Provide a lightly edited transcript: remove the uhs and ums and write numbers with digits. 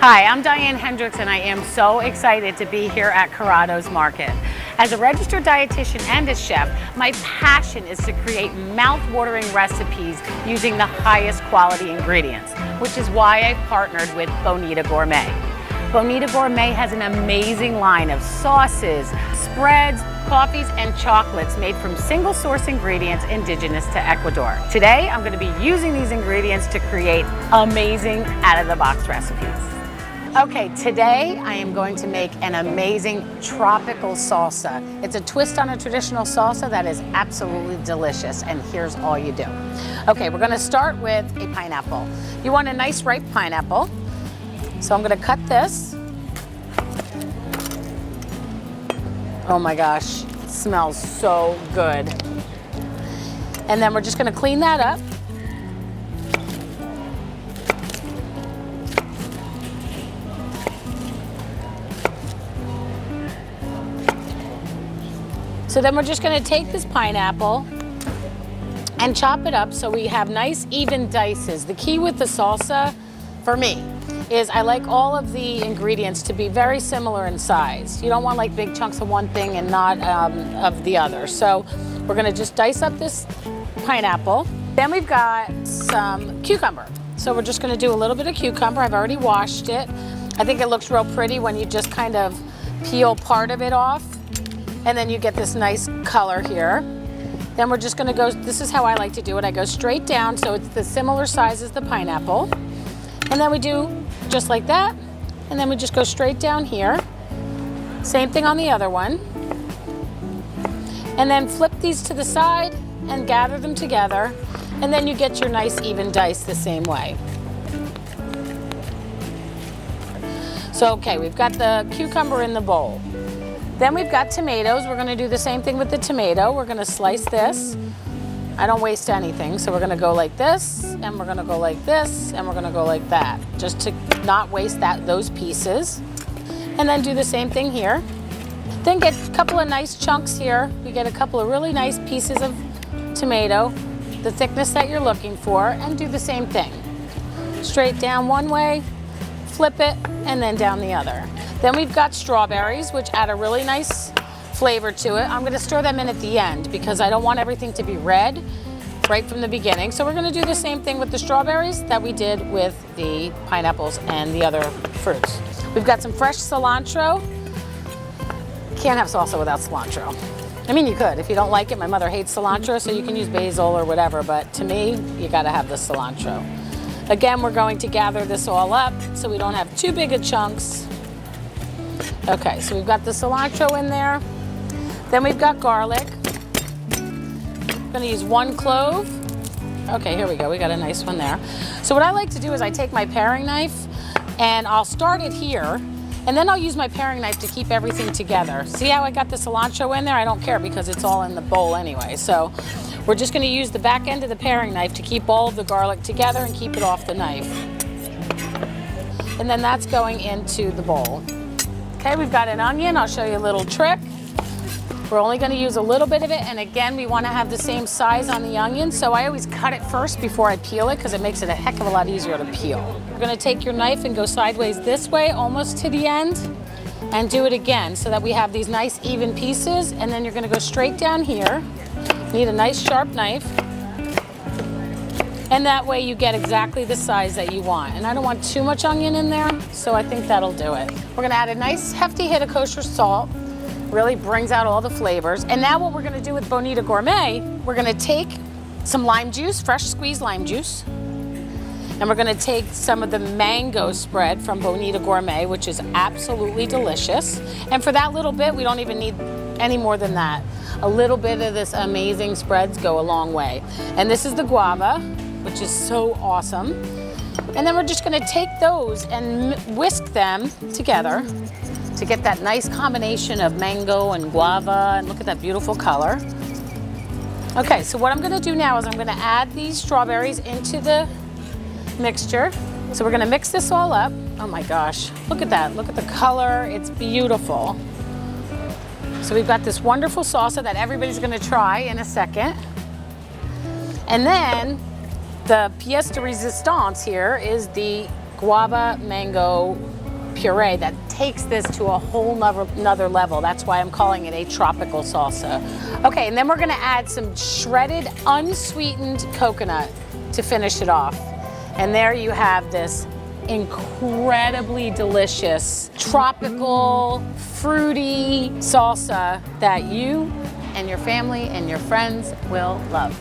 Hi, I'm Diane Henderiks and I am so excited to be here at Corrado's Market. As a registered dietitian and a chef, my passion is to create mouth-watering recipes using the highest quality ingredients, which is why I've partnered with Bonita Gourmet. Bonita Gourmet has an amazing line of sauces, spreads, coffees, and chocolates made from single source ingredients indigenous to Ecuador. Today, I'm going to be using these ingredients to create amazing out-of-the-box recipes. Okay, today I am going to make an amazing tropical salsa. It's a twist on a traditional salsa that is absolutely delicious, and here's all you do. Okay, we're going to start with a pineapple. You want a nice ripe pineapple, so I'm going to cut this. Oh my gosh, it smells so good. And then we're just going to clean that up. So then we're just going to take this pineapple and chop it up so we have nice even dices. The key with the salsa, for me, is I like all of the ingredients to be very similar in size. You don't want like big chunks of one thing and not of the other. So we're going to just dice up this pineapple. Then we've got some cucumber. So we're just going to do a little bit of cucumber. I've already washed it. I think it looks real pretty when you just kind of peel part of it off. And then you get this nice color here. Then we're just gonna go, this is how I like to do it. I go straight down, so it's the similar size as the pineapple. And then we do just like that. And then we just go straight down here. Same thing on the other one. And then flip these to the side and gather them together. And then you get your nice even dice the same way. So, okay, we've got the cucumber in the bowl. Then we've got tomatoes. We're gonna do the same thing with the tomato. We're gonna slice this. I don't waste anything, so we're gonna go like this, and we're gonna go like this, and we're gonna go like that, just to not waste those pieces. And then do the same thing here. Then get a couple of nice chunks here. We get a couple of really nice pieces of tomato, the thickness that you're looking for, and do the same thing. Straight down one way, flip it, and then down the other. Then we've got strawberries, which add a really nice flavor to it. I'm gonna stir them in at the end because I don't want everything to be red right from the beginning. So we're gonna do the same thing with the strawberries that we did with the pineapples and the other fruits. We've got some fresh cilantro. Can't have salsa without cilantro. I mean, you could. If you don't like it, my mother hates cilantro, so you can use basil or whatever, but to me, you gotta have the cilantro. Again, we're going to gather this all up so we don't have too big of chunks. Okay, so we've got the cilantro in there. Then we've got garlic. I'm gonna use 1 clove. Okay, here we go, we got a nice one there. So what I like to do is I take my paring knife and I'll start it here, and then I'll use my paring knife to keep everything together. See how I got the cilantro in there? I don't care because it's all in the bowl anyway. So we're just gonna use the back end of the paring knife to keep all of the garlic together and keep it off the knife. And then that's going into the bowl. Okay, we've got an onion. I'll show you a little trick. We're only going to use a little bit of it, and again, we want to have the same size on the onion, so I always cut it first before I peel it because it makes it a heck of a lot easier to peel. You're going to take your knife and go sideways this way, almost to the end, and do it again so that we have these nice even pieces, and then you're going to go straight down here. You need a nice sharp knife. And that way you get exactly the size that you want. And I don't want too much onion in there, so I think that'll do it. We're gonna add a nice hefty hit of kosher salt. Really brings out all the flavors. And now what we're gonna do with Bonita Gourmet, we're gonna take some lime juice, fresh squeezed lime juice. And we're gonna take some of the mango spread from Bonita Gourmet, which is absolutely delicious. And for that little bit, we don't even need any more than that. A little bit of this amazing spreads go a long way. And this is the guava, which is so awesome. And then we're just gonna take those and whisk them together to get that nice combination of mango and guava, and look at that beautiful color. Okay, so what I'm gonna do now is I'm gonna add these strawberries into the mixture. So we're gonna mix this all up. Oh my gosh, look at that, look at the color, it's beautiful. So we've got this wonderful salsa that everybody's gonna try in a second. And then the pièce de résistance here is the guava mango puree that takes this to a whole nother level. That's why I'm calling it a tropical salsa. Okay, and then we're gonna add some shredded, unsweetened coconut to finish it off. And there you have this incredibly delicious, tropical, fruity salsa that you and your family and your friends will love.